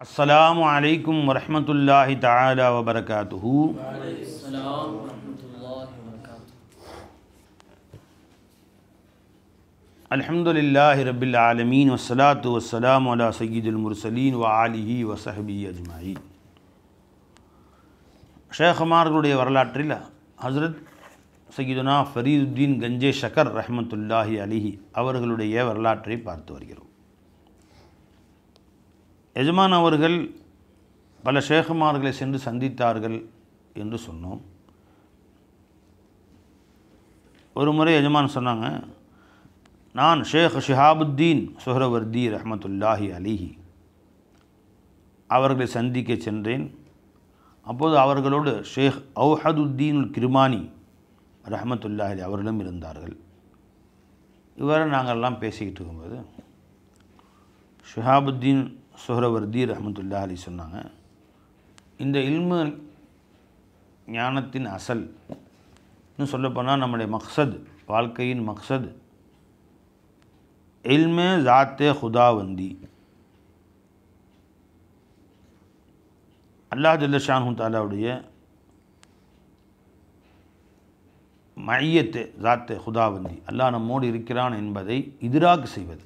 अस्सलामु अलैकुम वरहमतुल्लाहि तआला वबरकातुहू। वालेकुमुस्सलाम वरहमतुल्लाहि वबरकातुहू। अल्हम्दुलिल्लाहि रब्बिल आलमीन वस्सलातु वस्सलामु अला सय्यिदिल मुरसलीन व आलिहि व सहबिहि अजमाइन। ஷேഖமார்களுடைய வரலாற்றில் ஹஸ்ரத் சய்யிதுனா ஃபரீதுத்தீன் கஞ்சே ஷக்கர் ரஹ்மத்துல்லாஹி அலிஹி அவர்களுடைய வரலாற்றை பார்த்து வருகிறோம். எஜமான் அவர்கள் பல ஷேഖமார்களை சென்று சந்தித்தார்கள் என்று சொன்னோம். ஒரு முறை எஜமான் சொன்னாங்க, நான் ஷேக் ஷிஹாபுத்தீன் சுஹ்ரவர்தி ரஹ்மத்துல்லாஹி அலிஹி அவர்களை சந்திக்க சென்றேன். அப்போது அவர்களோடு ஷேக் அவுஹதுத்தீனுல் கிர்மானி ரஹ்மத்துல்லாஹி அலி அவர்களும் இருந்தார்கள். இவ்வாறு நாங்கள்லாம் பேசிக்கிட்டு இருக்கும்போது ஷிஹாபுத்தீன் சுஹ்ரவர்தி ரஹ்மத்துல்லாஹி அலி சொன்னாங்க, இந்த இல்மு ஞானத்தின் அசல் இன்னும் சொல்லப்போனால் நம்முடைய மக்சத், வாழ்க்கையின் மக்சத் இல்மே ஜாத்தே ஹுதாவந்தி, அல்லாஹ் ஜல்ல ஷானஹு தஆலாவுடைய மையத்தே ஜாத்தே ஹுதாவந்தி, அல்லாஹ் நம்மோடு இருக்கிறான் என்பதை இதிராக் செய்வது,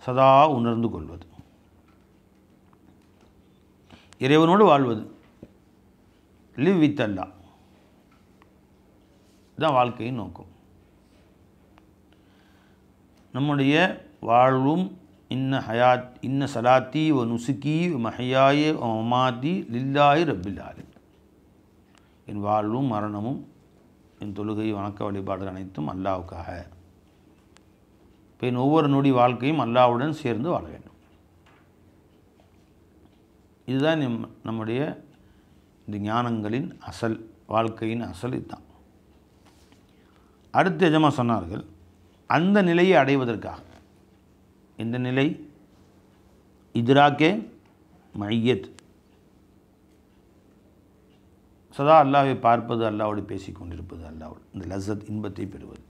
சதா உணர்ந்து கொள்வது, இறைவனோடு வாழ்வது, லிவ் வித் அல்லாஹ், இதுதான் வாழ்க்கையின் நோக்கம். நம்முடைய வாழ்வும் இன்ன சலாத்தி வ நுசுக்கி மஹயாய மமாதி லில்லாஹி ரப்பில் ஆலமீன், என் வாழ்வும் மரணமும் என் தொழுகை வணக்க வழிபாடுகள் அனைத்தும் அல்லாஹ்வுக்காக. இப்போ என் ஒவ்வொரு நொடி வாழ்க்கையும் அல்லாஹ்வுடன் சேர்ந்து வாழ வேண்டும். இதுதான் நம்முடைய இந்த ஞானங்களின் அசல், வாழ்க்கையின் அசல் இதுதான். அடுத்து எஜமா சொன்னார்கள், அந்த நிலையை அடைவதற்காக, இந்த நிலை இத்ராக்கே மையத், சதா அல்லாஹ்வை பார்ப்பது, அல்லாஹ்வோடு பேசி கொண்டிருப்பது, அல்லாஹ்வோடு இந்த லஸ்ஸத் இன்பத்தை பெறுவது.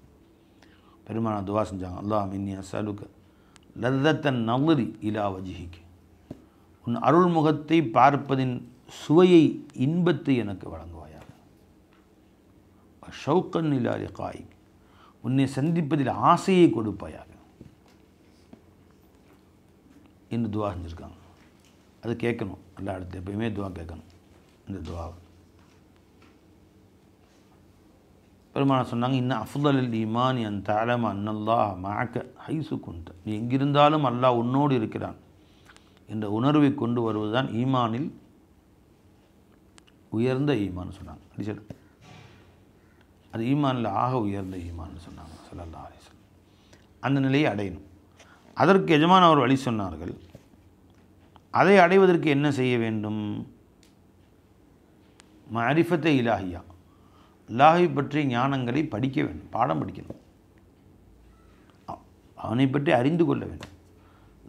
பெருமானா துவா செஞ்சாங்க, அல்லாஹ் இன்னி அஸ்அலுக லஸ்ஸத்தன் நظரி இலா வஜ்ஹிக், உன் அருள்முகத்தை பார்ப்பதின் சுவையை, இன்பத்தை எனக்கு வழங்குவாயாக. ஷௌக்கன் இலா லிகாயிக், உன்னை சந்திப்பதில் ஆசையை கொடுப்பாயாக என்று துவா செஞ்சுருக்காங்க. அது கேட்கணும், எல்லா இடத்துல எப்பயுமே துவா கேட்கணும். இந்த துவாவை பெருமான சொன்னாங்க, இன்னும் அஃதலுல் ஈமான் அன் தஅலம அன்னல்லாஹ் மஅக ஹைசு குன்த, நீ எங்கிருந்தாலும் அல்லாஹ் உன்னோடு இருக்கிறான் என்ற உணர்வை கொண்டு வருவதுதான் ஈமானில் உயர்ந்த ஈமான் சொன்னாங்க. அடிச்சல் அது ஈமானில் ஆக உயர்ந்த ஈமான்னு சொன்னாங்க ஸல்லல்லாஹு அலைஹி வஸல்லம். அந்த நிலையை அடையணும். அதற்கு எஜமான் அவர் வழி சொன்னார்கள். அதை அடைவதற்கு என்ன செய்ய வேண்டும்? மஅரிஃபத்தை இலாஹியா, அல்லாஹை பற்றிய ஞானங்களை படிக்க வேண்டும், பாடம் படிக்கணும், அவனை பற்றி அறிந்து கொள்ள வேண்டும்.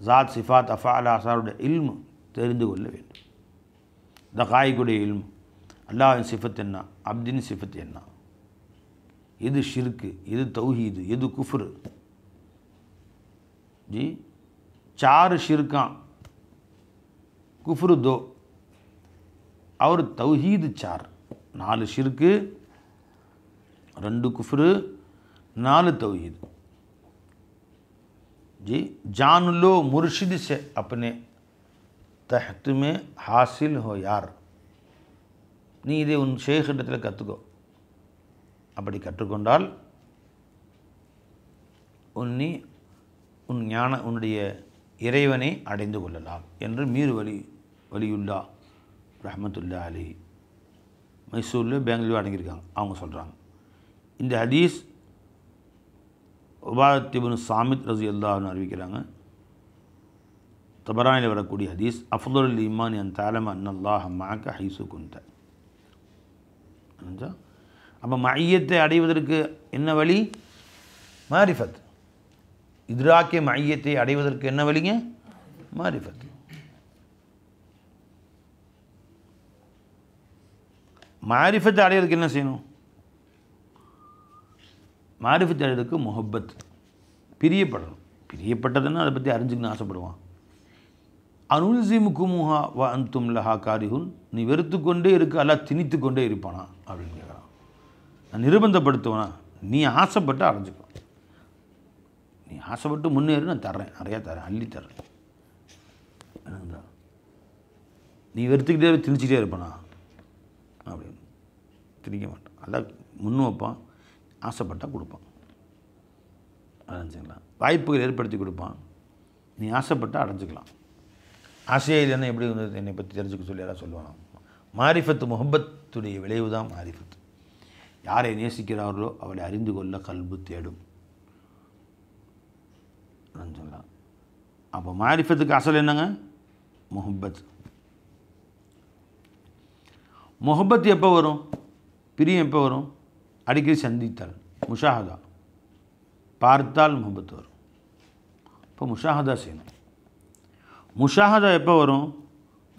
ஜாத் சிஃபாத் அஃபால் ஆசாருடைய இல்மு தெரிந்து கொள்ள வேண்டும். தகாய்குடைய இல்மு, அல்லாஹின் சிஃபத் என்ன, அப்தின் சிஃபத் என்ன, எது ஷிர்கு, எது தௌஹீது, எது குஃப்ரு. जी 4 शिरका, कुफ्र 2 और तौहीद 4, 4 शिरक, 2 कुफ्र, 4 तौहीद। जी जान लो मुर्शिद से अपने तहत में हासिल हो यार, நீ இதை உன் ஷேக் இடத்துல கற்றுக்கோ. அப்படி கற்றுக்கொண்டால் உன்னுடைய இறைவனை அடைந்து கொள்ளலாம் என்று மீர் வலியுல்லா ரஹ்மத்துல்லாஹி அலைஹி மைசூரில் பெங்களூர் அடங்கியிருக்காங்க. அவங்க சொல்கிறாங்க, இந்த ஹதீஸ் உபாதத் இப்னு சாமித் ரலியல்லாஹு அன்ஹு அறிவிக்கிறாங்க. தபரானியில் வரக்கூடிய ஹதீஸ், அஃதலுல் ஈமான் அன் தஅலம அன்னல்லாஹ மஅக ஹைசு குன்த. அப்போ மையத்தை அடைவதற்கு என்ன வழி? மாரிஃபத். இத்ராக்கே மையத்தை அடைவதற்கு என்ன வழிங்க? மாரிஃபத். மாரிஃபத்தை அடைவதற்கு என்ன செய்யணும்? மாரிஃபத்தை அடைவதற்கு முஹப்பத், பிரியப்படணும். பிரியப்பட்டதுன்னா அதை பற்றி அறிஞ்சுக்கணும்னு ஆசைப்படுவான். அனுல்சிமுக்குமுஹா வ அன்தும் லஹா காரிஹுன், நீ வெறுத்து கொண்டே இருக்க அல்லாஹ் திணித்து கொண்டே இருப்பானா அப்படின்னு கேட்குறான். நான் நிர்பந்தப்படுத்துவேனா? நீ ஆசைப்பட்டு அடைஞ்சிக்கோ, நீ ஆசைப்பட்டு முன்னேறி நான் தர்றேன், நிறையா தரேன், அள்ளி தர்றேன். நீ வெறுத்துக்கிட்டே திணிச்சிட்டே இருப்பானா அப்படின்னு திணிக்க மாட்டான். அல்லாஹ் முன்னு வைப்பான், ஆசைப்பட்டால் கொடுப்பான். அடைஞ்சிக்கலாம், வாய்ப்புகள் ஏற்படுத்தி கொடுப்பான். நீ ஆசைப்பட்டால் அடைஞ்சிக்கலாம். ஆசையே இல்லைன்னா எப்படி வந்து என்னை பற்றி தெரிஞ்சுக்க சொல்லி யாராவது சொல்லுவானா? மாரிஃபத்து முஹப்பத்துடைய விளைவு தான் மாரிஃபத்து. யாரை நேசிக்கிறார்களோ அவளை அறிந்து கொள்ள கல்பு தேடும் சொல்லலாம். அப்போ மாரிஃபத்துக்கு அசல் என்னங்க? முஹப்பத். முஹப்பத் எப்போ வரும்? பிரியம் எப்போ வரும்? அடிக்கடி சந்தித்தால், முஷாஹதா, பார்த்தால் முஹப்பத் வரும். இப்போ முஷாஹதா செய்யணும். முஷாஹதா எப்போ வரும்?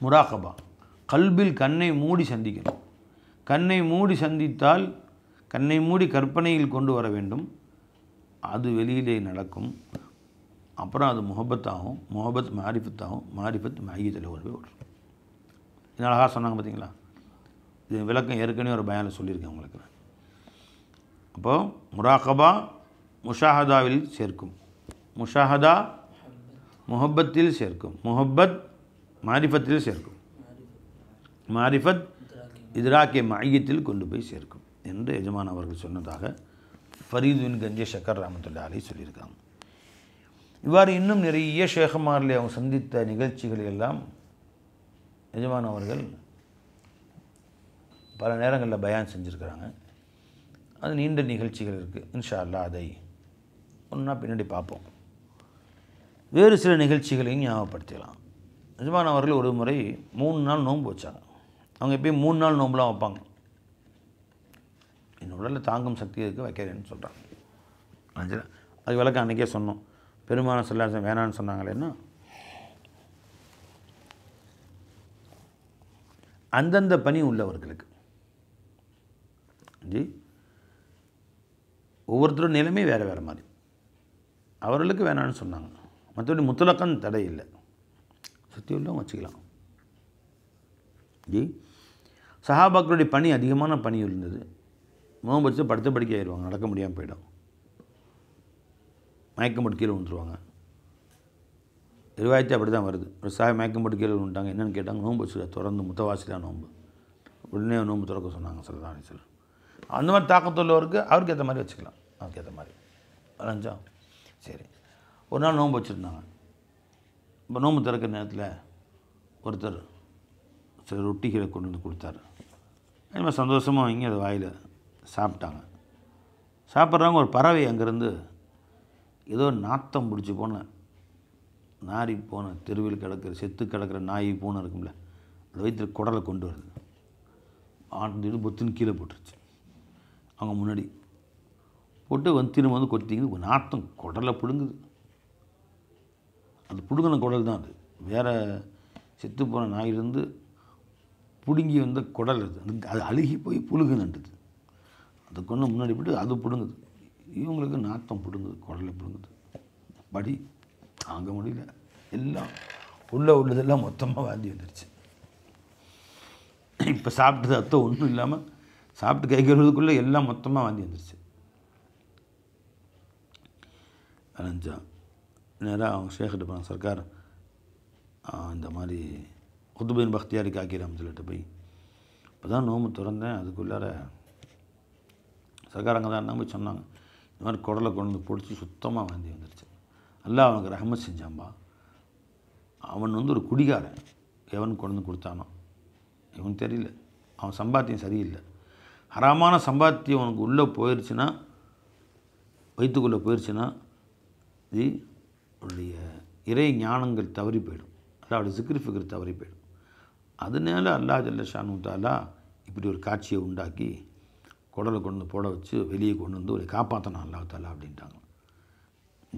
முராகபா, கல்பில் கண்ணை மூடி சந்திக்கணும். கண்ணை மூடி சந்தித்தால், கண்ணை மூடி கற்பனையில் கொண்டு வர வேண்டும், அது வெளியிலே நடக்கும். அப்புறம் அது முஹப்பத்தாகும், முஹப்பத் மாரிஃபத்தாகும், மாரிஃபத் மையத்தில் கொண்டு போய் விடுறோம். இது அழகாக சொன்னாங்க பார்த்தீங்களா? இது விளக்கம் ஏற்கனவே ஒரு பயானில் சொல்லியிருக்கேன் உங்களுக்கு. அப்போது முராகபா முஷாஹதாவில் சேர்க்கும், முஷாஹதா முஹப்பத்தில் சேர்க்கும், முஹப்பத் மாரிஃபத்தில் சேர்க்கும், மாரிஃபத் இத்ராக்கே மையத்தில் கொண்டு போய் சேர்க்கும் என்று எஜமான் அவர்கள் சொன்னதாக ஃபரீத் பின் கஞ்சி ஷக்கர் ரஹ்மத்துல்லாஹி அலைஹி சொல்லியிருக்காங்க. இவ்வாறு இன்னும் நிறைய ஷேഖமார்களை அவங்க சந்தித்த நிகழ்ச்சிகளை எல்லாம் எஜமான் அவர்கள் பல நேரங்களில் பயான் செஞ்சுருக்கிறாங்க. அது நீண்ட நிகழ்ச்சிகள் இருக்குது. இன்ஷா அல்லாஹ் அதை ஒன்றா பின்னாடி பார்ப்போம். வேறு சில நிகழ்ச்சிகளையும் ஞாபகப்படுத்திக்கலாம். எஜமான் அவர்கள் ஒரு முறை 3 நாள் நோன்பு வச்சாங்க. அவங்க எப்பயும் 3 நாள் நோன்புலாம் வைப்பாங்க. என் உடலில் தாங்கும் சக்தி இருக்குது, வைக்கிறேன்னு சொல்கிறாங்க. அது விளக்கம் அன்றைக்கே சொன்னோம். பெருமான சொல்லாசம் வேணான்னு சொன்னாங்களேன்னா, அந்தந்த பணி உள்ளவர்களுக்கு ஜி ஒவ்வொருத்தரும் நிலைமை வேறு வேறு மாதிரி, அவர்களுக்கு வேணான்னு சொன்னாங்க. மற்றபடி முத்தலக்கன் தடை இல்லை, சக்தி உள்ளவங்க வச்சுக்கலாம். ஜி சஹாபாக்களுடைய பணி அதிகமான பணி இருந்தது. நோன்பு வச்சு படுத்த படுக்கை ஆயிடுவாங்க, நடக்க முடியாமல் போயிடும், மயக்கம் போட்டு கீழே விழுந்துருவாங்க. ரிவாயத்து அப்படி தான் வருது. ஒரு சாய் மயக்கம் போட்டு கீழே விழுந்துட்டாங்க. என்னென்னு கேட்டாங்க, நோன்பு வச்சுல தொடர்ந்து முத்தவாசிலாம் நோன்பு, உடனே நோன்பு திறக்க சொன்னாங்க ஸல்லல்லாஹு அலைஹி வஸல்லம். அந்த மாதிரி தாக்கத்துள்ளவருக்கு அவருக்கு ஏற்ற மாதிரி வச்சுக்கலாம், அவருக்கு ஏற்ற மாதிரி. அரைஞ்சா சரி. ஒரு நாள் நோன்பு வச்சுருந்தாங்க. இப்போ நோன்பு திறக்கிற நேரத்தில் ஒருத்தர் சில ரொட்டிகளை கொண்டு வந்து கொடுத்தாரு. இனிமேல் சந்தோஷமாக வாங்கி அதை வாயில் சாப்பிட்டாங்க. சாப்பிட்றவங்க ஒரு பறவை அங்கேருந்து ஏதோ நாத்தம் பிடிச்சி போன, நாரி போன, தெருவில் கிடக்கிற செத்து கிடக்கிற நாய் பூனை இருக்கும்ல, அதை வைத்து குடலை கொண்டு வருது. ஆட்டு பொத்துன்னு கீழே போட்டுருச்சு. அவங்க முன்னாடி போட்டு திரும்ப வந்து கொத்திங்க. நாத்தம் குடலை பிடுங்குது. அது பிடுங்கின குடல் தான், அது வேறு செத்து போன நாயிலிருந்து பிடுங்கி வந்த குடல். அது அழுகி போய் புழுகு நண்டுது. அது கொண்டு முன்னாடி போட்டு அது பிடுங்குது. இவங்களுக்கு நாத்தம் பிடுங்குது, குடலை பிடுங்குது. படி தாங்க முடியல. எல்லாம் உள்ளதெல்லாம் மொத்தமாக வாந்தி வந்துடுச்சு. இப்போ சாப்பிட்டது அர்த்தம் ஒன்றும் இல்லாமல் சாப்பிட்டு கை கழுவுறதுக்குள்ளே எல்லாம் மொத்தமாக வாந்தி வந்துடுச்சு. அலைஞ்சா நேராக அவங்க ஷேக்கிட்ட போனாங்க. சர்க்கார் இந்த மாதிரி குதுபின் பக்தியாரி காக்கிராம் சொல்லிட்டு போய் இப்போ தான் நோம்பு திறந்தேன், அதுக்குள்ளார சர்க்கார் அங்கே தான் இருந்தாங்க. போய் சொன்னாங்க, இந்த மாதிரி குடலை கொண்டு வந்து பிடிச்சி சுத்தமாக வாந்தி வந்துடுச்சு. அல்லாஹ் அவனுக்கு ரஹமத் செஞ்சான்பா. அவன் வந்து ஒரு குடிகாரன், எவன் கொண்டு வந்து கொடுத்தானோ இவன் தெரியல, அவன் சம்பாத்தியம் சரியில்லை. ஹராமான சம்பாத்தியம் அவனுக்கு உள்ளே போயிடுச்சுன்னா, வயிற்றுக்குள்ளே போயிடுச்சுன்னா, இது அவருடைய இறை ஞானங்கள் தவறி போயிடும், அல்லாஹ்வுடைய ஸிக்ர் ஃபிக்ர் தவறி போயிடும். அதனால அல்லாஹ் ஜல்ல ஷானு தஆலா இப்படி ஒரு காட்சியை உண்டாக்கி குடலை கொண்டு வந்து போட வச்சு வெளியே கொண்டு வந்து ஒரு காப்பாற்றணும் அல்லாஹ் தஆலா அப்படின்ட்டாங்க.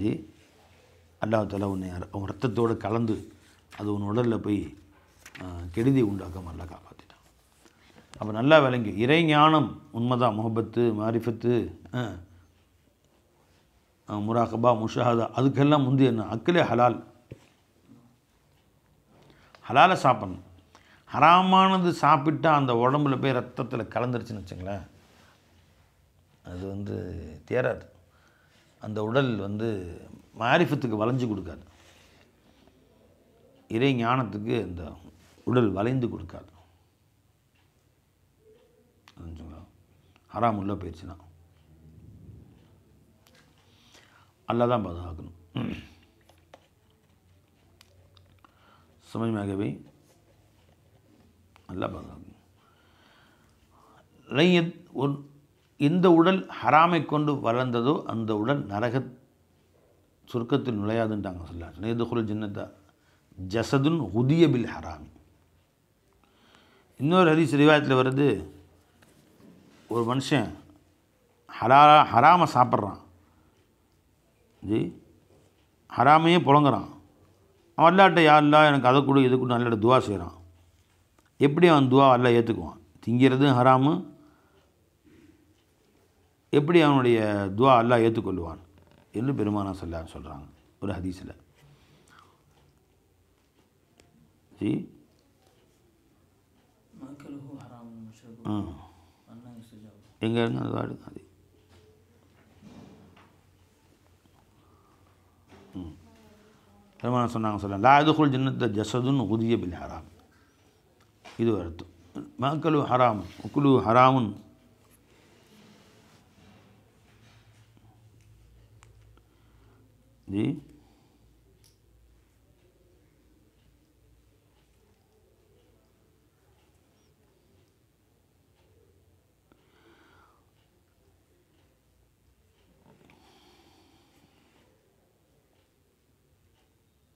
ஜி அல்லாஹ் தஆலா உன்னை அவன் ரத்தத்தோடு கலந்து அது உன் உடலில் போய் கெடுதி உண்டாக்காமல் அல்லாஹ் காப்பாற்றிட்டான். அப்போ நல்லா விளங்கி இறை ஞானம் உண்மைதான். முஹப்பத்து, மாரிஃபத்து, முராகபா, முஷாஹதா, அதுக்கெல்லாம் முந்தைய என்ன அக்கலே ஹலால். ஹலாலை சாப்பிடணும். ஹராமானது சாப்பிட்டா அந்த உடம்புல போய் ரத்தத்தில் கலந்துருச்சுன்னு வச்சுங்களேன், அது வந்து தேராது. அந்த உடல் வந்து மாரிஃபத்துக்கு வளைஞ்சு கொடுக்காது, இறை ஞானத்துக்கு அந்த உடல் வளைந்து கொடுக்காது. புரிஞ்சுங்களா? ஹராம் உள்ள போயிடுச்சுன்னா அல்லா தான் பாதுகாக்கணும். சமயமாகவே அல்லா பாதுகாக்கணும். எந்த உடல் ஹராமை கொண்டு வளர்ந்ததோ அந்த உடல் நரக சுருக்கத்தில் நுழையாதுன்ட்டாங்க. சொல்ல நேதுகுல் ஜன்னத்தா ஜசதுன் ஹுதிய பில் ஹராமி. இன்னொரு ஹதீஸ் ரிவாயத்தில் வருது, ஒரு மனுஷன் ஹராமை சாப்பிட்றான், ஜி ஹராமையே புழங்குறான், அவன் அல்லாட்ட யா அல்லா எனக்கு அதை கொடு இது கொடு அல்லாட்ட துவா செய்கிறான். எப்படி அவன் துவா அல்லா ஏற்றுக்குவான்? திங்கிறதும் ஹராமு, எப்படி அவனுடைய துவா அல்லா ஏற்றுக்கொள்வான் என்று பெருமானா சொல்கிறாங்க ஒரு ஹதீஸில். ஜி எங்கே இருங்க அது வாடு அது பெருமானா சொன்னாங்க லா யதுகுல் ஜன்னத்த ஜஸதுன் உதிய பில் ஹராம். இது அர்த்தம். மக்களு ஹராம் உக்குலு ஹராமுன். जी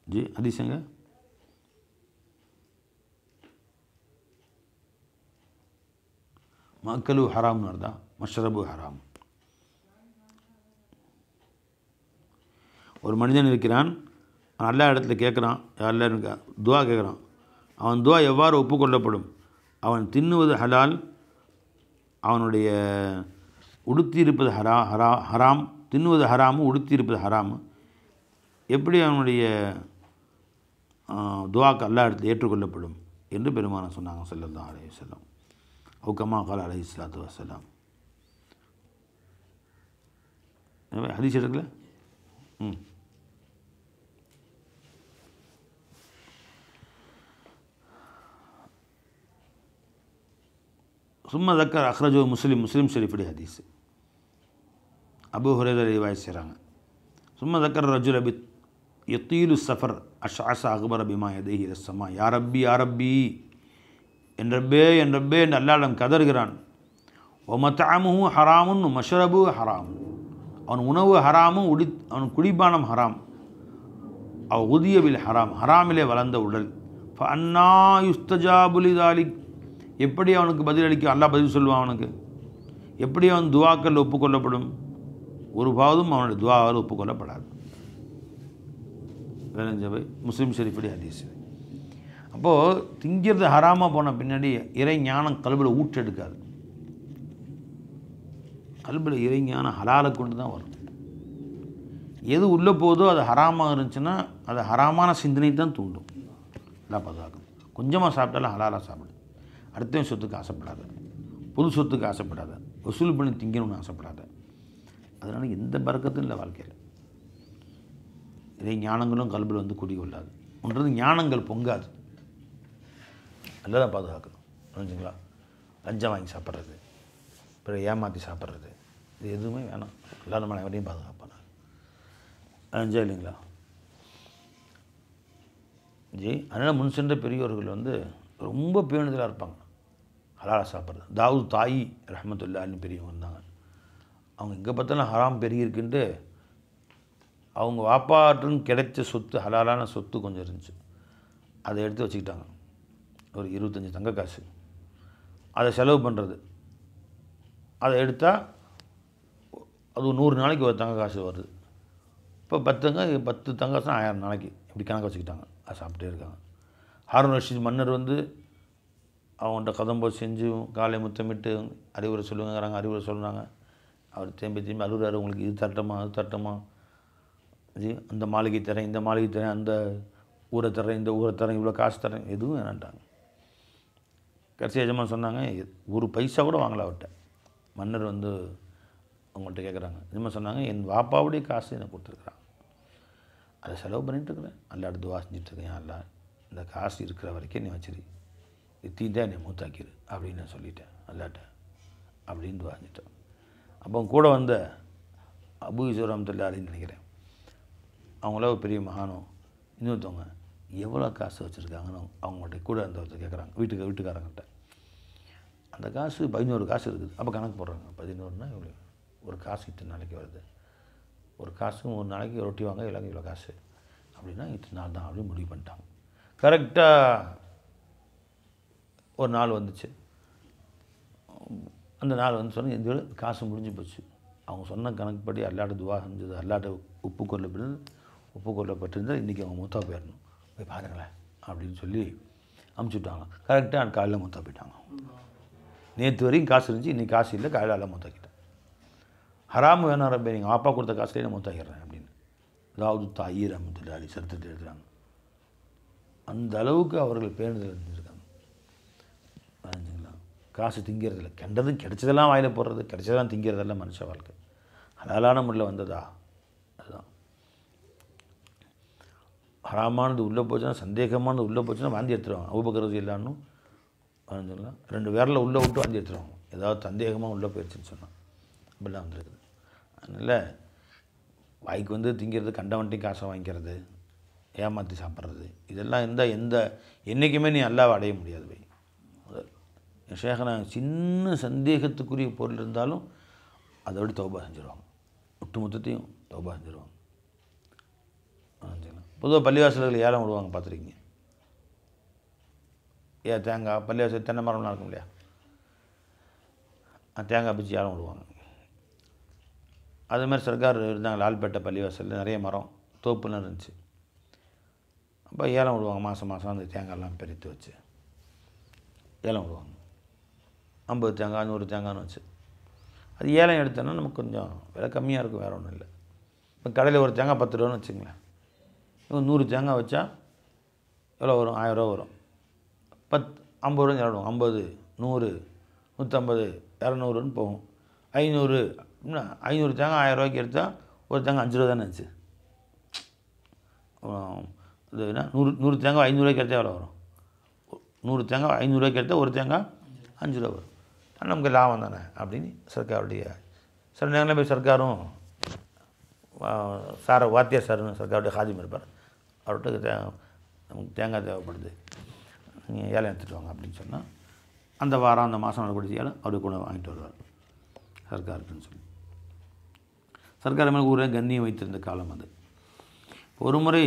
जी हदीस है மக்களு ஹராம்னு வருதா, மஷ்ரபு ஹராம். ஒரு மனிதன் இருக்கிறான், அவன் எல்லா இடத்துல கேட்குறான், யாரெல்லாம் இருக்கா துவா கேட்குறான். அவன் துவா எவ்வாறு ஒப்புக்கொள்ளப்படும்? அவன் தின்னுவது ஹலால், அவனுடைய உடுத்தி இருப்பது ஹராம், தின்னுவது ஹராமு, உடுத்தி இருப்பது ஹராமு. எப்படி அவனுடைய துவாக்கு அல்லா இடத்துல ஏற்றுக்கொள்ளப்படும் என்று பெருமானா சொன்னாங்க ஸல்லல்லாஹு அலைஹி வஸல்லம். கமா கால அலைஹிஸ்ஸலாத்து வஸ்ஸலாம். ஹதீஸ் எடுக்கல. சும்மா தக்கர் அஹ்ரஜோ முஸ்லிம் ஷரீஃபுடைய ஹதீஸ் அபூ ஹுரைரா ரிவாயத் செய்கிறாங்க. சும்மா தக்கர் ரஜுல் அபி யத்தீலு சஃபர் அஷ்அஸ அக்பர பிமா யதைஹி இலஸ்ஸமா. யா ரப்பி யா ரப்பி, என் ரப்பே என் ரப்பே என்று அல்லாஹ்விடம் கதறுகிறான். வ மத்அமுஹு ஹராமுன் மஷ்ரபு ஹராம், அவன் உணவு ஹராமும் அவன் குடிபானம் ஹராம். உதிய பில் ஹராம், ஹராமிலே வளர்ந்த உடல். ஃப அன்னா யுஸ்தஜாபு லிதாலிக், எப்படி அவனுக்கு பதிலளிக்க அல்லாஹ் பதில் சொல்லுவான்? அவனுக்கு எப்படி அவன் துவாக்கள் ஒப்புக்கொள்ளப்படும்? ஒரு பாவதும் அவனுடைய துவாவால் ஒப்புக்கொள்ளப்படாது. வேலஞ்சவை முஸ்லீம் ஷரீஃபுடைய ஹதீஸ். அப்போது திங்கிறது ஹராமாக போன பின்னாடி இறை ஞானம் கல்பில் ஊற்றெடுக்காது. கல்பில் இறை ஞானம் ஹலாலை கொண்டு தான் வரும். எது உள்ளே போதோ அது ஹராமாக இருந்துச்சுன்னா அது ஹராமான சிந்தனை தான் தூண்டும். எல்லாம் பாதுகாக்கணும். கொஞ்சமாக சாப்பிட்டாலும் ஹலாலாக சாப்பிடு. அடுத்தவன் சொத்துக்கு ஆசைப்படாத, பொது சொத்துக்கு ஆசைப்படாத, வசூல் பண்ணி திங்கணும்னு ஆசைப்படாத. அதனால் எந்த பறக்கத்தும் இல்லை வாழ்க்கையில். இதை ஞானங்களும் கல்வியில் வந்து குடிக்கொள்ளாது. ஒன்றது ஞானங்கள் பொங்காது. நல்லதான் பாதுகாக்கணும். புரிஞ்சுங்களா? லஞ்சம் வாங்கி சாப்பிட்றது, பிறகு ஏமாற்றி சாப்பிட்றது, இது எதுவுமே வேணாம். எல்லா நம்ம அனைவரையும் பாதுகாப்பாங்க. லஞ்சம் இல்லைங்களா ஜி? அதனால் முன் சென்ற பெரியோர்கள் வந்து ரொம்ப பேணுதலாக இருப்பாங்க. ஹலாலாக சாப்பிட்றது. தாவூத் தாயி ரஹ்மத்துல்லாஹின்னு பெரியவங்க இருந்தாங்க. அவங்க எங்கே பார்த்தாலும் ஹராம் பெருகிருக்குன்ட்டு அவங்க வாப்பாட்டுன்னு கிடைச்ச சொத்து, ஹலாலான சொத்து கொஞ்சம் இருந்துச்சு. அதை எடுத்து வச்சுக்கிட்டாங்க. ஒரு 25 தங்க காசு. அதை செலவு பண்ணுறது, அதை எடுத்தால் அது 100 நாளைக்கு ஒரு தங்க காசு வருது. இப்போ 10 தங்க காசுனா 1000 நாளைக்கு இப்படி கணக்கு வச்சுக்கிட்டாங்க. அதை சாப்பிட்டே இருக்காங்க. ஹாரூன் ரஷீத் மன்னர் வந்து அவங்கள்ட்ட கதம்போ செஞ்சு காலை முத்தமிட்டு அறிவுரை சொல்லுங்கிறாங்க. அறிவுரை சொல்கிறாங்க. அவர் திரும்பி அழுகுறாரு, உங்களுக்கு இது தட்டமா அது தட்டமா, ஜி அந்த மாளிகை தரேன் இந்த மாளிகை தரேன், அந்த ஊரை தரேன், இந்த ஊரை தரேன், இவ்வளோ காசு தரேன், எதுவும் வேணான்ட்டாங்க. கடைசி எஜமான் சொன்னாங்க, ஒரு பைசா கூட வாங்கலை அவர்கிட்ட. மன்னர் வந்து அவங்கள்ட்ட கேட்குறாங்க. எஜமான் சொன்னாங்க, என் வாப்பாவுடைய காசு எனக்கு கொடுத்துருக்குறான், அதை செலவு பண்ணிட்டுருக்குறேன், அல்லாட்ட துவா செஞ்சுட்ருக்கேன், அல்லா இந்த காசு இருக்கிற வரைக்கும் நீ வச்சிரு, தீண்டா என்னை மூத்தாக்கிடு அப்படின்னு நான் சொல்லிட்டேன் அல்லாட்ட அப்படின்னு துவா செஞ்சுட்டேன். அப்போ கூட வந்த அபு யூசுப் ரஹ்மத்துல்லாஹி அலைஹின்னு நினைக்கிறேன், அவங்கள ஒரு பெரிய மகானும் இன்னொருத்தவங்க எவ்வளோ காசு வச்சுருக்காங்கன்னு அவங்கள்ட்ட கூட அந்த ஒருத்தர் கேட்குறாங்க, வீட்டுக்காரங்கிட்ட. அந்த காசு 11 காசு இருக்குது. அப்போ கணக்கு போடுறாங்க, 11னா இவ்வளோ, ஒரு காசு இத்தனை நாளைக்கு வருது, ஒரு காசு ஒரு நாளைக்கு ரொட்டி வாங்க எல்லாமே இவ்வளோ காசு அப்படின்னா இத்தனை நாள் தான் அப்படின்னு முடிவு பண்ணிட்டாங்க. கரெக்டாக ஒரு நாள் வந்துச்சு. அந்த நாள் வந்து சொன்னால் இந்த காசு முடிஞ்சு போச்சு. அவங்க சொன்ன கணக்குப்படி அல்லாட்ட துவா செஞ்சது, அல்லாட்ட ஒப்புக்கொள்ளப்பட்டிருந்தால் இன்றைக்கி அவங்க மூத்தா போயிடணும், போய் பாருங்களேன் அப்படின்னு சொல்லி அமுச்சு விட்டாங்க. கரெக்டாக காலையில் மூத்தா போயிட்டாங்க. நேற்று வரைக்கும் காசு இருந்துச்சு, இன்றைக்கி காசு இல்லை, காலையில் எல்லாம் மூத்தாக்கிட்டேன். ஹராமு வேணாம் ரப்பே, நீங்கள் அப்பா கொடுத்த காசுலேயே நான் மூத்தாக்கிறேன் அப்படின்னு அதாவது தாயீர் ரஹ்மத்துல்லாஹி அலைஹி சரித்திரத்தில் எழுதுகிறாங்க. அந்த அளவுக்கு அவர்கள் பேணுதல் இருந்திருக்காங்க. புரிஞ்சுங்களா? காசு திங்கிறதில்ல, கண்டதும் கிடைச்சதெல்லாம் வாயில் போடுறது, கிடைச்சதெல்லாம் திங்கிறதெல்லாம் மனுஷ வாழ்க்கை. ஹலாலான முறையில் வந்ததா அதுதான். ஹராமானது உள்ளே போச்சுன்னா, சந்தேகமானது உள்ளே போச்சுன்னா வாந்தி எடுத்துருவாங்க. அபூபக்கர் ரலியல்லாஹு புரிஞ்சுங்களா? 2 விரலில் உள்ளே விட்டு வாந்தி எடுத்துருவாங்க, ஏதாவது சந்தேகமாக உள்ளே போயிடுச்சுன்னு சொன்னால். அப்படிலாம் வந்துருக்குது. அதனால் வாய்க்கு வந்து திங்கிறது, கண்டவன்ட்டையும் காசை வாங்கிக்கிறது, ஏமாற்றி சாப்பிட்றது, இதெல்லாம் இருந்தால் என்றைக்குமே நீ அல்லாஹ்வை அடைய முடியாது. வை ஷேഖனா சின்ன சந்தேகத்துக்குரிய பொருள் இருந்தாலும் அதோட தௌபா செஞ்சுருவாங்க, ஒட்டுமொத்தத்தையும் தௌபா செஞ்சுருவாங்க. பொதுவாக பள்ளிவாசல்கள் ஏலம் விடுவாங்க, பார்த்துருக்கீங்க? தேங்காய் பள்ளிவாசல் தென்னை மரம்லாம் இருக்கும் இல்லையா, தேங்காய் பிச்சு ஏலம் விடுவாங்க. அது மாதிரி சர்க்கார் இருந்தாங்க, லால்பேட்டை பள்ளிவாசலில் நிறைய மரம் தோப்புலாம் இருந்துச்சு. அப்போ ஏலம் விடுவாங்க, மாதம் அந்த தேங்காயெல்லாம் பிரித்து வச்சு ஏலம் விடுவாங்க. 50 தேங்காய் 100 தேங்காய்னு வச்சு அது ஏலம் எடுத்தோன்னா நமக்கு கொஞ்சம் விலை கம்மியாக இருக்கும், வேறு ஒன்றும் இல்லை. இப்போ கடையில் ஒரு தேங்காய் 10 ரூபான்னு வச்சுங்களேன், 100 தேங்காய் வச்சா எவ்வளோ வரும்? 1000 ரூபா வரும். 50 ரூபா இறடும், 50 100 150 200ன்னு போகும். 500 500 தேங்காய் 1000 ரூபாய்க்கு எடுத்தால் ஒரு தேங்காய் 5 ரூபா தானே இருந்துச்சு. இது என்ன 100 தேங்காய் 500 ரூபாய்க்கு எடுத்தால் எவ்வளோ வரும்? 100 தேங்காய் 500 ரூபாய்க்கு எடுத்தால் ஒரு தேங்காய் 5 ரூபா வரும். நமக்கு லாபம் தானே அப்படின்னு சர்க்காருடைய சில நேரங்களில் போய் சர்க்காரும் வாத்தியார் சார்னு சர்க்காருடைய ஹாஜிம் இருப்பார், அவர்கிட்ட நமக்கு தேங்காய் தேவைப்படுது, நீங்கள் ஏலம் எடுத்துகிட்டு வாங்க அப்படின்னு சொன்னால் அந்த வாரம் அந்த மாதம் நடக்கூடிய ஏலம் அவருக்கு கூட வாங்கிட்டு வருவார் சர்க்காருக்குன்னு சொல்லி. சர்க்கார் மேலே ஊரே கண்ணியம் வைத்திருந்த காலம் அது. ஒரு முறை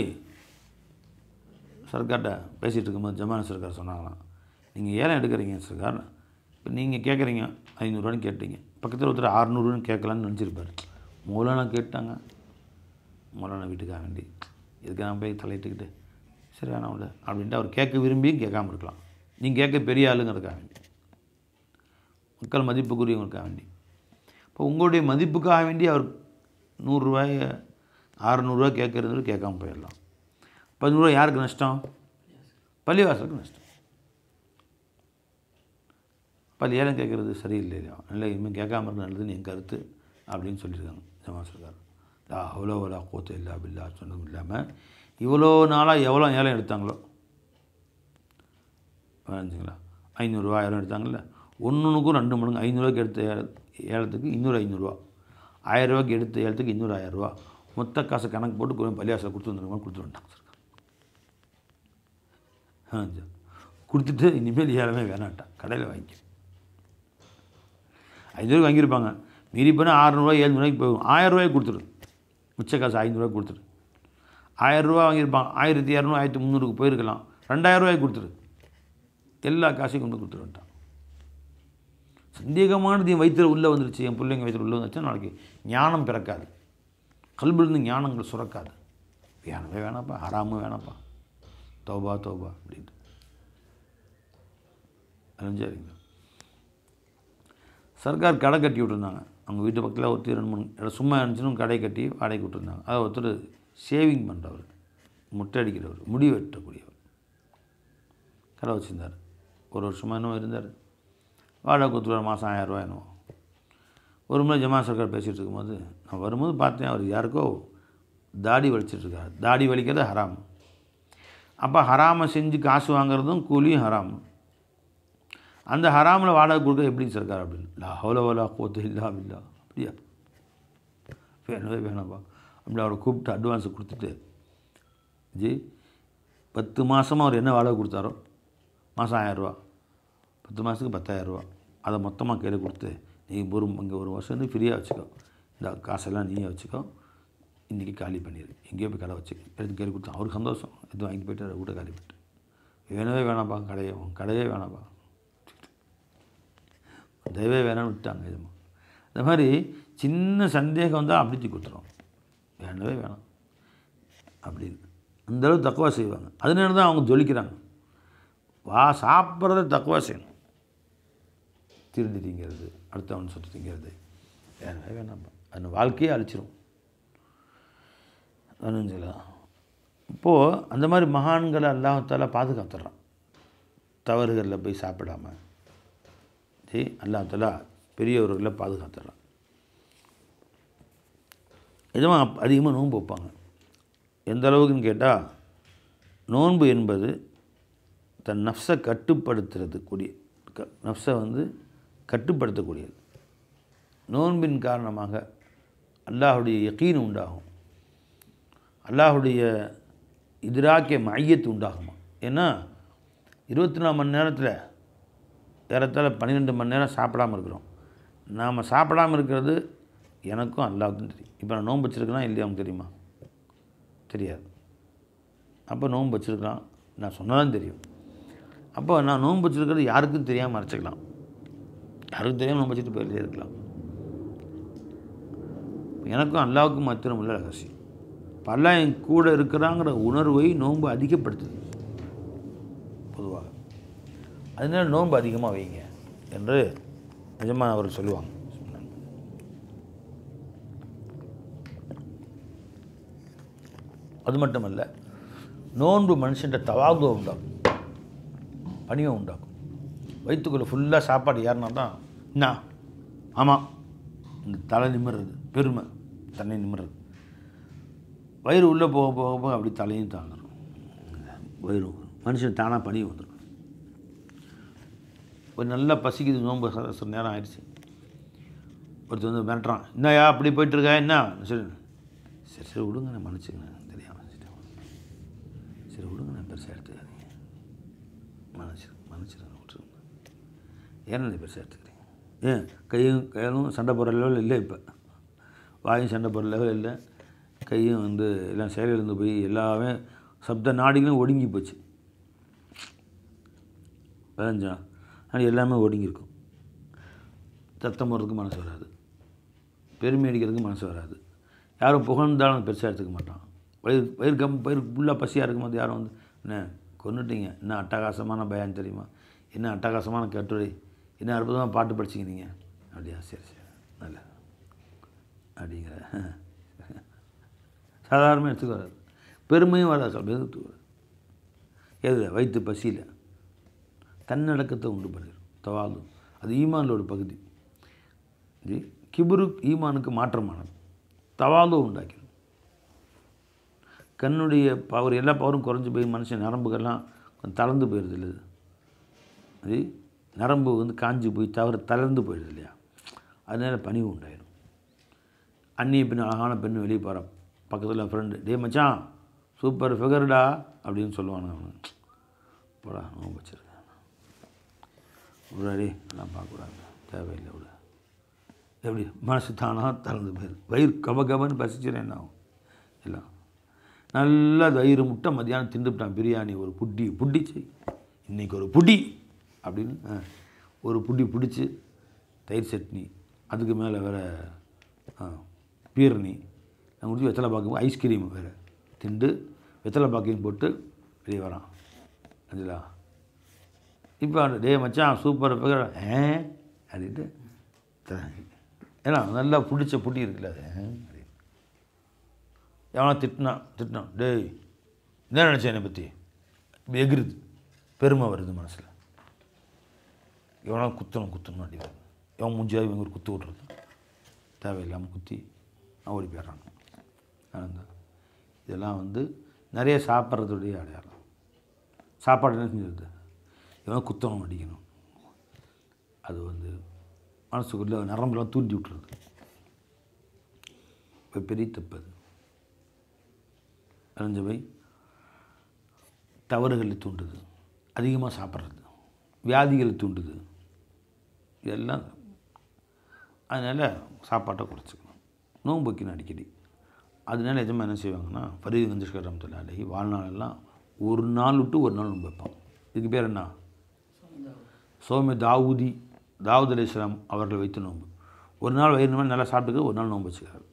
சர்க்கார்கிட்ட பேசிகிட்டு இருக்கும்போது ஜமான் சர்க்கார் சொன்னாங்களாம், நீங்கள் ஏலம் எடுக்கிறீங்க சர்க்கார், இப்போ நீங்கள் கேட்குறீங்க 500 ரூபான்னு கேட்டீங்க, பக்கத்தில் ஒருத்தர் 600 ரூபான்னு கேட்கலான்னு நினச்சிருப்பார். மௌலானா கேட்டாங்க, மௌலானா வீட்டுக்காக வேண்டி இதுக்கு நான் போய் தலையிட்டுக்கிட்டு சரி வேணாம் இல்லை அப்படின்ட்டு அவர் கேட்க விரும்பியும் கேட்காமல் இருக்கலாம். நீங்கள் கேட்க பெரிய ஆளுங்கிறதுக்காக வேண்டி, மக்கள் மதிப்புக்குரியவங்களுக்காக வேண்டி. இப்போ உங்களுடைய மதிப்புக்காக வேண்டி அவர் 100 ரூபாய் 600 ரூபா கேட்குறது கேட்காம போயிடலாம். 11 ரூபா யாருக்கு நஷ்டம்? பள்ளிவாசலுக்கு நஷ்டம். பள்ளி ஏலம் கேட்குறது சரியில்லை, இல்லை இனிமேல் கேட்காம இருக்க நல்லதுன்னு என் கருத்து அப்படின்னு சொல்லியிருக்காங்க ஜமான் சர்க்கார். அவ்வளோ கூத்து இல்லா பில்லா சொன்னதும் இல்லாமல் இவ்வளோ நாளாக எவ்வளோ ஏலம் எடுத்தாங்களோ புரிஞ்சுங்களா, 500 ரூபா 1000 எடுத்தாங்கல்ல, ஒன்றுக்கும் 2 மடங்கு. 500 ரூபாய்க்கு எடுத்த ஏலத்துக்கு இன்னொரு 500 ரூபா, 1000 ரூபாய்க்கு எடுத்த ஏலத்துக்கு இன்னொரு 1000 ரூபா, மொத்த காசை கணக்கு போட்டு பள்ளிவாசலை கொடுத்து வந்துருக்கோம், கொடுத்துட்டு வந்துட்டாங்க சார். கொடுத்துட்டு இனிமேல் ஏலமே வேணாட்டான், கடையில் வாங்கிக்க. 500 வாங்கியிருப்பாங்க, மீறி போனால் 600 700 ரூபாய்க்கு போகும். 1000 ரூபாய்க்கு கொடுத்துரு, மிச்ச காசு 500 ரூபாய்க்கு கொடுத்துரு. 1000 ரூபா வாங்கியிருப்பாங்க, 1200 1300க்கு போயிருக்கலாம், 2000 ரூபாய்க்கு கொடுத்துரு, எல்லா காசையும் கொண்டு கொடுத்துட்டு வந்துட்டான். சந்தேகமானது என் வயிற்றில் உள்ளே வந்துருச்சு, என் பிள்ளைங்க வயிற்றில் உள்ளே வந்துருச்சுன்னா நாளைக்கு ஞானம் பிறக்காது, கல்விலிருந்து ஞானங்கள் சுரக்காது. வேணவே வேணாப்பா, ஹராமும் வேணாப்பா, தௌபா தௌபா அப்படின்ட்டு அறிஞ்சாருங்க. சர்க்கார் கடை கட்டி விட்டுருந்தாங்க, அவங்க வீட்டு பக்கத்தில் ஒருத்தர் 2 3 இடம் சும்மா இருந்துச்சுன்னு கடை கட்டி வாடகைக்கு விட்டுருந்தாங்க. அதை ஒருத்தர் சேவிங் பண்ணுறவர், முட்டை அடிக்கிறவர், முடி வெட்டக்கூடியவர், கடை வச்சுருந்தார். ஒரு வருஷமாக என்னவோ இருந்தார். வாடகை கொடுத்துருவார், மாதம் 1000 ரூபா என்னவோ. ஒரு முறை ஜமாத் சர்க்கார் பேசிகிட்டு இருக்கும்போது நான் வரும்போது பார்த்தேன், அவர் யாருக்கோ தாடி வலிச்சிட்ருக்கார். தாடி வலிக்கிறது ஹராம். அப்போ ஹராமை செஞ்சு காசு வாங்குறதும் கூலியும் ஹராம். அந்த ஹராமில் வாடகை கொடுக்க எப்படி சர்க்கார் அப்படின்னு, லா ஹவ்ல வலா குவத்த இல்லா பில்லா. அப்படியா, வேணவே வேணாப்பா அப்படி அவரை கூப்பிட்டு அட்வான்ஸை கொடுத்துட்டு, ஜி 10 மாதமாக அவர் என்ன வாடகை கொடுத்தாரோ, மாதம் 1000 ரூபா, 10 மாதத்துக்கு 10,000 ரூபா, அதை மொத்தமாக கையில் கொடுத்து நீ இங்கே ஒரு வருஷம் வந்து ஃப்ரீயாக வச்சுக்கோ, இந்த காசெல்லாம் நீயே வச்சுக்கோ, இன்றைக்கி காலி பண்ணிடு, எங்கேயோ போய் கடை வச்சுக்க எடுத்து கையில் கொடுத்தா அவருக்கு சந்தோஷம். எடுத்து வாங்கி போய்ட்டு அதை வீட்டை காலி பண்ணிட்டு, வேணவே வேணாப்பா கடையே வேணாப்பா, தயவே வேணான்னு விட்டாங்க. இது இந்த மாதிரி சின்ன சந்தேகம் வந்தால் அப்படி கொடுத்துரும், வேணவே வேணாம் அப்படின்னு. அந்தளவு தக்குவா செய்வாங்க. அதனால தான் அவங்க ஜொலிக்கிறாங்க. சாப்பிட்றத தக்குவா செய்யணும். திருடி திங்கிறது, அடுத்தவன் சொத்து திங்கிறது வேணவே வேணாம், அந்த வாழ்க்கையே அழிச்சிரும். சொல்லலாம். இப்போது அந்த மாதிரி மகான்களை அல்லாஹ்தாலா பாதுகாத்துட்றான். தவறுகளில் போய் சாப்பிடாமல் அல்லாஹ்தாலா பெரியவர்களை பாதுகாத்துட்றான். எதுவும் அதிகமாக நோன்பு வைப்பாங்க. எந்த அளவுக்குன்னு கேட்டால், நோன்பு என்பது தன் நஃப்ஸை கட்டுப்படுத்துறது கூடிய, நஃப்ஸை கட்டுப்படுத்தக்கூடியது. நோன்பின் காரணமாக அல்லாஹுடைய யகீன் உண்டாகும், அல்லாஹுடைய இதிராக்கிய மையத்து உண்டாகுமா. ஏன்னா 24 மணி நேரத்தில் ஏறத்தாழ 12 மணி நேரம் சாப்பிடாமல் இருக்கிறோம். நாம் சாப்பிடாமல் இருக்கிறது எனக்கும் அல்லாஹ்வுக்கும் தெரியும். இப்போ நான் நோன்பு வச்சுருக்கேன்னா இல்லையா அவனுக்கு தெரியுமா? தெரியாது. அப்போ நோன்பு வச்சுருக்கலாம், நான் சொன்னாலும் தெரியும். அப்போ நான் நோன்பு வச்சுருக்கிறது யாருக்கும் தெரியாமல் மறைச்சிக்கலாம், யாருக்கும் தெரியாமல் நோன்பு வச்சுட்டு போயிட்டே இருக்கலாம். எனக்கும் அல்லாஹ்வுக்கும் மாத்திரம் உள்ள ரகசியம். இப்போ அல்லாஹ் என் கூட இருக்கிறாங்கிற உணர்வை நோன்பு அதிகப்படுத்துது பொதுவாக. அதனால நோன்பு அதிகமாக வைங்க என்று நிஜமாக அவர் சொல்லுவாங்க. அது மட்டுமல்ல, நோன்பு மனுஷன் தவாகுவை உண்டாக்கும், பணிவை உண்டாக்கும். வயிற்றுக்குள்ளே ஃபுல்லாக சாப்பாடு ஏறினா தான் என்ன, ஆமாம், இந்த தலை நிமிர்றது, பெருமை, தன்னை நிமிர்றது. வயிறு உள்ளே போக போக போக அப்படி தலையும் தாங்கணும். வயிறு மனுஷன் தானாக பணி வந்துடும். ஒரு நல்லா பசிக்குது, நோன்பு சில நேரம் ஆயிடுச்சு, ஒருத்தர் மிரட்டுறான், என்னையா அப்படி போயிட்டுருக்கா, என்ன சரி சரி சரி விடுங்க, நான் மன்னிச்சுங்க, தெரியாமல் சரி விடுங்க, நான் பெருசாக எடுத்துக்காதீங்க, மன்னிச்சிருங்க விட்டுருங்க. ஏன்னா நீ பெருசாக எடுத்துக்கிறீங்க? ஏன் கையும் சண்டை போடுற லெவலில் இல்லை, இப்போ வாயும் சண்டை போடுற லெவல் இல்லை, கையும் எல்லாம் செயலிழந்து போய் எல்லாமே சப்த நாடிகளும் ஒடுங்கி போச்சு. விளைஞ்சா ஆனால் எல்லாமே ஒடுங்கியிருக்கும். சத்தம் போடுறதுக்கு மனசு வராது, பெருமை அடிக்கிறதுக்கு மனசு வராது, யாரும் புகழ்ந்தாலும் பெருசாக எடுத்துக்க மாட்டான். வயிறு ஃபுல்லாக பசியாக இருக்கும்போது யாரும் என்ன கொண்டுட்டீங்க, என்ன அட்டகாசமான பயான் தெரியுமா, என்ன அட்டகாசமான கட்டுரை, என்ன அற்புதமாக பாட்டு படிச்சிக்கிறீங்க, அப்படியா, சரி சரி நல்ல அப்படிங்கிற சாதாரணமாக எடுத்துக்க வராது, பெருமையும் வராது, எடுத்துக்க வராது. எது வயிற்று பசியில் தன்னடக்கத்தை உண்டு பண்ணிடும் தவாது. அது ஈமானோட பகுதி. கிபுரு ஈமானுக்கு மாற்றமானது. தவாது உண்டாக்கிடும். கண்ணுடைய பவர், எல்லா பவரும் குறைஞ்சி போய் மனுஷன் நரம்புகள்லாம் கொஞ்சம் தளர்ந்து போயிடுது இல்லை, அது நரம்பு காஞ்சி போய் தளர்ந்து போயிடுது இல்லையா, அதனால பணிவு உண்டாயிடும். அந்நிய பெண், அழகான பெண் வெளியே போகிறான், பக்கத்தில் ஃப்ரெண்டு, டே மச்சான் சூப்பர் ஃபிகர்டா அப்படின்னு சொல்லுவான். அவனு போடா நோம்பு வச்சுருக்கேன், விடாடி நான் பார்க்கக்கூடாது, தேவையில்லை விட, எப்படி மனசு தானாக தளர்ந்து போயிடுது. வயிறு கபகபன்னு பசிச்சுன்னா என்ன ஆகும், எல்லாம் நல்லா வயிறு முட்டை மத்தியானம் திண்டுவிட்டான், பிரியாணி ஒரு புட்டிச்சு, இன்றைக்கி ஒரு புடி அப்படின்னு ஒரு புடி பிடிச்சி, தயிர் சட்னி, அதுக்கு மேலே வேறு பீர்னி, நான் முடிச்சு வெத்தலை பாக்கு, ஐஸ்கிரீம் வேறு திண்டு வெத்தலை பாக்கையும் போட்டு வெளியே வரான். அதுலா இப்போ டே மச்சான் சூப்பர் அப்படின்ட்டு ஏன்னா நல்லா பிடிச்ச புட்டி இருக்குல்ல அது அப்படின்னு எவனா திட்டினான், டேய் என்ன நினச்சேன் என்னை பற்றி எகிருது, பெருமை வருது மனசில். எவனாலும் குத்தணும் அடி வருது, எவன் முடிஞ்சாவது இவங்க ஒரு குத்து விட்றது, தேவையில்லாமல் குத்தி நான் ஓடி போயிடுறாங்க. அதுதான் இதெல்லாம் வந்து நிறைய சாப்பிட்றதுடைய அடையாளம். சாப்பாடு என்ன செஞ்சிருது, எவனா குத்தணும் அடிக்கணும், அது வந்து மனசுக்குள்ளே நரம்பெல்லாம் தூண்டி விட்டுறது. இப்போ பெரிய தப்பு அது. அறிஞ்சவை தவறுகளை தூண்டுது, அதிகமாக சாப்பிட்றது வியாதிகளை தூண்டுது, இதெல்லாம். அதனால் சாப்பாட்டை குறைச்சிக்கணும், நோன்பு வைக்கணும் அடிக்கடி. அதனால எஜமா என்ன செய்வாங்கன்னா, ஃபரீது கந்தஷ்கர் ரஹ்மத்துல்லாஹி வாழ்நாளெல்லாம் ஒரு நாள் விட்டு ஒரு நாள் நோன்பு வைப்பாங்க. இதுக்கு பேர் என்ன, சௌமி தாவூத் அலைஹிஸ்ஸலாம் அவர்கள் வைத்த நோன்பு. ஒரு நாள் வயிறு நல்லா சாப்பிட்டுக்கு ஒரு நாள் நோன்பு வச்சுக்கிறாரு.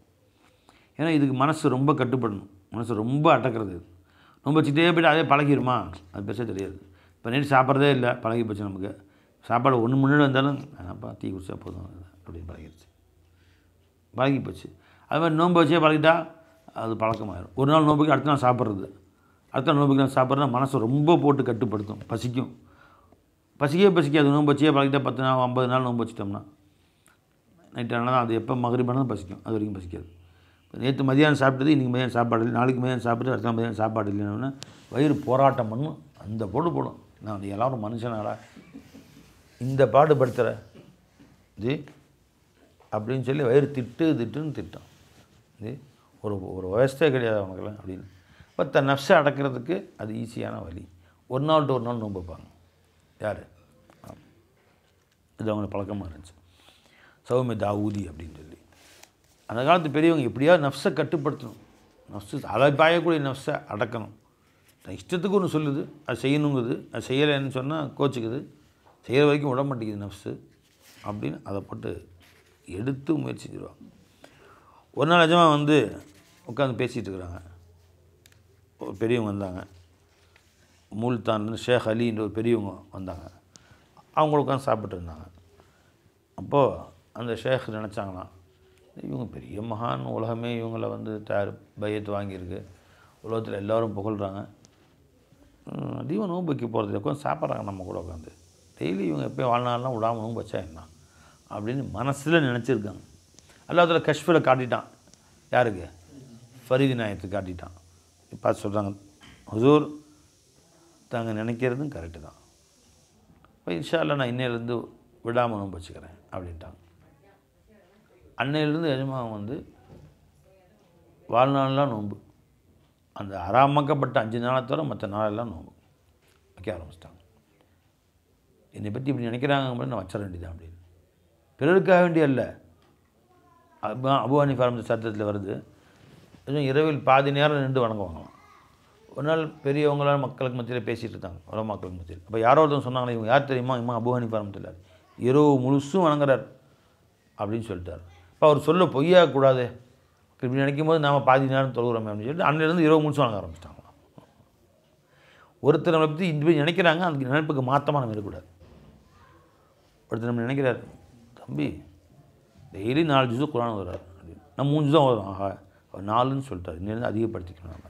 ஏன்னா இதுக்கு மனசு ரொம்ப கட்டுப்படணும், மனசு ரொம்ப அடக்கிறது. நோன்பு வச்சுக்கிட்டே போய்ட்டு அதே பழகிடுமா, அது பெருசாக தெரியாது. இப்போ நேற்று சாப்பிட்றதே இல்லை, பழகி போச்சு நமக்கு. சாப்பாடு ஒன்று முன்னாடி வந்தாலும் அப்பா டீ குடிச்சா போதும் அப்படின்னு பழகிடுச்சு, பழகி போச்சு. அது மாதிரி நோன்பு வச்சே பழகிட்டா அது பழக்கமாயிடும். ஒரு நாள் நோன்புக்கு அடுத்த நாள் சாப்பிட்றது, அடுத்த நாள் நோன்புக்கு நான் சாப்பிட்றதுனா மனசை ரொம்ப போட்டு கட்டுப்படுத்தும். பசிக்காது. நோன்பு வச்சே பழகிட்டா 10 நாள் 50 நாள் நோன்பு வச்சுட்டோம்னா நைட்டு ஆனால் தான் அது எப்போ மகரிபானாலும் பசிக்கும், அது வரைக்கும் பசிக்காது. நேற்று மதியானம் சாப்பிட்டது இன்றைக்கி மதியானம் சாப்பாடு இல்லை, நாளைக்கு மதியானம் சாப்பிட்டு அடுத்த நாள் மதியானம் சாப்பாடு இல்லைன்னா வயிறு போராட்டம் பண்ணும், அந்த போடும். நான் எல்லோரும் மனுஷனாடா இந்த பாடுபடுத்துகிற ஜி அப்படின்னு சொல்லி வயிறு திட்டுன்னு திட்டம். இது ஒரு வயசே கிடையாது அவனுக்கெல்லாம் அப்படின்னு. இப்போ தன் நஃப்ஸை அடக்கிறதுக்கு அது ஈஸியான வழி. ஒரு நாள் விட்டு ஒரு நாள் நோன்பு வைப்பாங்க. யார், இது அவங்களுக்கு பழக்கமாக இருந்துச்சு, சௌமி தாவூதி அப்படின்னு சொல்லி. அந்த காலத்து பெரியவங்க எப்படியாவது நஃப்ஸை கட்டுப்படுத்தணும், நஃப்ஸு அதை பாயக்கூடிய நஃப்ஸை அடக்கணும். இஷ்டத்துக்கு ஒன்று சொல்லுது, அது செய்யணுங்குது, அது செய்யலைன்னு சொன்னால் கோச்சிக்குது, செய்கிற வரைக்கும் விட மாட்டேங்குது நஃப்ஸு அப்படின்னு அதை போட்டு எடுத்து முயற்சி செஞ்சுருவாங்க. ஒரு நாள் நிஜமாக வந்து உட்காந்து பேசிகிட்டு இருக்கிறாங்க, ஒரு பெரியவங்க வந்தாங்க, மூல்தான்னு ஷேக் அலின்ற ஒரு பெரியவங்க வந்தாங்க. அவங்க உட்காந்து சாப்பிட்டு இருந்தாங்க. அப்போது அந்த ஷேக் நினச்சாங்களாம், இவங்க பெரிய மகான், உலகமே இவங்கள வந்து பையத்து வாங்கியிருக்கு, உலகத்தில் எல்லோரும் புகழ்கிறாங்க, அதிகம் நோன்பு வைக்க போகிறது உட்காந்து சாப்பிட்றாங்க நம்ம கூட உட்காந்து, டெய்லி இவங்க எப்போயும் வாழ்நாள்லாம் விடாமல் நோன்பு வச்சா என்ன அப்படின்னு மனசில் நினச்சிருக்காங்க. அல்லாஹ் கஷ்ஃபில் காட்டிட்டான். யாருக்கு, ஃபரீது நாயத்துக்கு காட்டிட்டான். பார்த்து சொல்கிறாங்க, ஹுசூர் தாங்க நினைக்கிறதும் கரெக்டு தான், இப்போ இன்ஷா அல்லாஹ் நான் இன்னையிலேருந்து விடாமல் நோன்பு வச்சுக்கிறேன் அப்படின்ட்டாங்க. அன்னையிலேருந்து எஜமான் வந்து வாழ்நாளெலாம் நோன்பு, அந்த அறாமக்கப்பட்ட 5 நாளை தவிர மற்ற நாளெல்லாம் நோன்பு வைக்க ஆரம்பிச்சிட்டாங்க. என்னை பற்றி இப்படி நினைக்கிறாங்க அப்படின்னு நான் வச்சிட வேண்டியதான் அப்படின்னு. பிறருக்காக வேண்டிய அல்ல. அபூ ஹனீஃபா சட்டத்தில் வருது, இரவில் பாதி நேரம் நின்று வணங்குவாங்களாம். ஒரு நாள் பெரியவங்களால் மக்களுக்கு மத்தியில் பேசிகிட்டு இருக்காங்க, உலக மக்களுக்கு மத்தியில். அப்போ யாரோ ஒருத்தவங்க சொன்னாங்களே, இவங்க யார் தெரியுமா, இம்மா அபூ ஹனீஃபா ரஹ்மத்துல்லாஹி இரவு முழுசும் வணங்குறார் அப்படின்னு சொல்லிட்டார். இப்போ அவர் சொல்ல பொய்யாகக்கூடாது, இப்படி நினைக்கும் போது நாம் பாதி நேரம் தொழுகிறோமே அப்படின்னு சொல்லிட்டு அன்னிலேருந்து இரவு முழுசும் வணங்க ஆரம்பிச்சிட்டாங்களாம். ஒருத்தர் நம்மளை பற்றி இப்படி நினைக்கிறாங்க, அந்த நினைப்புக்கு மாற்றமாக நம்ம இருக்கக்கூடாது. ஒருத்தர் நம்ம நினைக்கிறார், தம்பி டெய்லி 4 ஜுஸு குர்ஆன் ஓதுறாரு அப்படின்னு, நம்ம 3 ஜுஸும் ஓதுறோம், ஆஹா அவர் 4ன்னு சொல்லிட்டார், இன்னிலேருந்து அதிகப்படுத்திக்கணும், நம்ம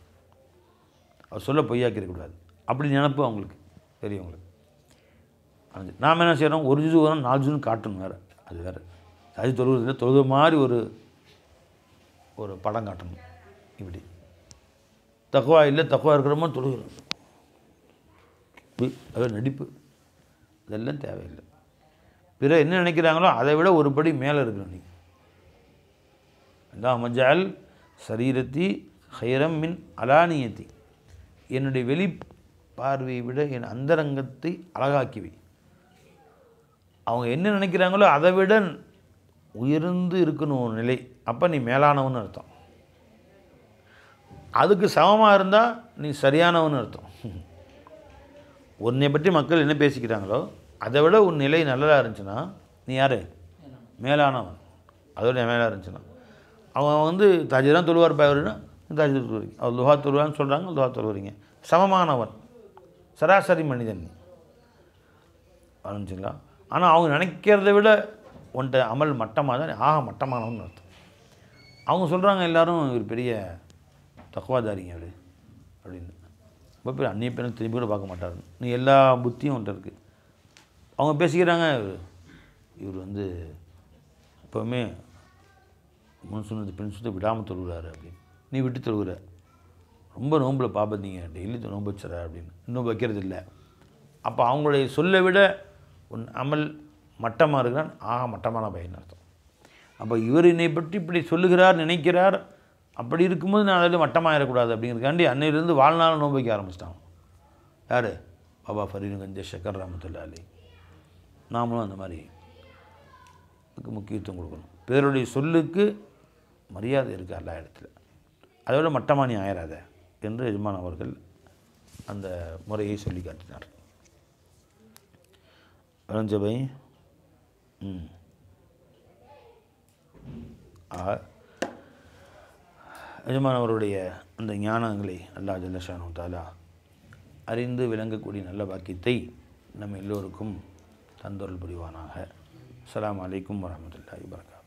அவர் சொல்ல பொய்யாக்கிடக்கூடாது அப்படி நினப்பு அவங்களுக்கு, பெரியவங்களுக்கு. நாம் என்ன செய்கிறோம், ஒரு ஜுஸு ஓதுறோம் 4 ஜுஸுன்னு காட்டணும், வேறு அது வேறு. அது தொழுகிறது தொழுது மாதிரி ஒரு படம் காட்டணும். இப்படி தக்குவா இல்லை, தக்குவா இருக்கிறோமோ தொழுகிறோம், அது நடிப்பு, அதெல்லாம் தேவையில்லை. பிற என்ன நினைக்கிறாங்களோ அதை விட ஒரு படி மேலே இருக்கணும். நீங்கள் அல்லாஹ் மஜ்அல் சரீரத்தி ஹைரம் மின் அலானியத்தி, என்னுடைய வெளி பார்வையை விட என் அந்தரங்கத்தை அழகாக்கிவை. அவங்க என்ன நினைக்கிறாங்களோ அதை விட உயர்ந்து இருக்கணும் ஒரு நிலை, அப்போ நீ மேலானவன்னு அர்த்தம். அதுக்கு சமமாக இருந்தால் நீ சரியானவன்னு அர்த்தம். உன்னை பற்றி மக்கள் என்ன பேசிக்கிறாங்களோ அதை விட உன் நிலை நல்லதாக இருந்துச்சுன்னா நீ யார், மேலானவன். அதோட மேலாக இருந்துச்சுன்னா அவன் வந்து தாஜிதான் தொழுவார் பாய்வருன்னா தாஜி தொழுவீங்க, அவர் லுஹா தொழுவான்னு சொல்கிறாங்க, லுஹா தொழுவீங்க, சமமானவன், சராசரி மனிதன் நீ ஆரம்பிச்சிங்களா. ஆனால் அவங்க நினைக்கிறத விட உன்ட்ட அமல் மட்டமாக தான் மட்டமானவன் அர்த்தம். அவங்க சொல்கிறாங்க எல்லோரும் ஒரு பெரிய தக்குவாதாரிங்க அப்படி அப்படின்னு. ரொம்ப பேர் அந்நிய பெண்ணை திரும்பி கூட பார்க்க மாட்டார். நீ எல்லா புத்தியும் அவன்கிட்ட இருக்குது. அவங்க பேசிக்கிறாங்க, இவர் வந்து எப்போவுமே முன் சொன்னது பெண் சுத்த விடாமல் தொழுகிறாரு அப்படின்னு. நீ விட்டு தொழுகிற, ரொம்ப நோம்பில் பார்ப்பீங்க, டெய்லி நோம்பு வச்சுற அப்படின்னு. இன்னும் வைக்கிறது இல்லை. அப்போ அவங்களுடைய சொல்லை விட உன் அமல் மட்டமாக இருக்கிறான், மட்டமான பையன் அர்த்தம். அப்போ இவர் என்னை பற்றி இப்படி சொல்லுகிறார், நினைக்கிறார், அப்படி இருக்கும்போது நான் அதில் மட்டமாக இருக்கக்கூடாது அப்படிங்கிறதுக்காண்டி அன்னையிலேருந்து வாழ்நாள் நோன்பு வைக்க ஆரம்பிச்சிட்டாங்க. யார்? பாபா ஃபரீதுகஞ்ச ஷக்கர் ரஹ்மத்துல்லாஹி அலைஹி. நாமளும் அந்த மாதிரி முக்கியத்துவம் கொடுக்கணும். பிறருடைய சொல்லுக்கு மரியாதை இருக்குது எல்லா இடத்துல. அதை விட மட்டமாக நீ ஆயிராத என்று எஜமான் அவர்கள் அந்த முறையை சொல்லி காட்டினார். ரஞ்சபை எஜமான் அவருடைய அந்த ஞானங்களை அல்லாஹ் ஜல்ல ஷானஹு தஆலா அறிந்து விளங்கக்கூடிய நல்ல பாக்கியத்தை நம்ம எல்லோருக்கும் தந்தொருள் புரிவானாக. அஸ்ஸலாமு அலைக்கும் வரஹ்மத்துல்லாஹி வபரகாத்துஹு.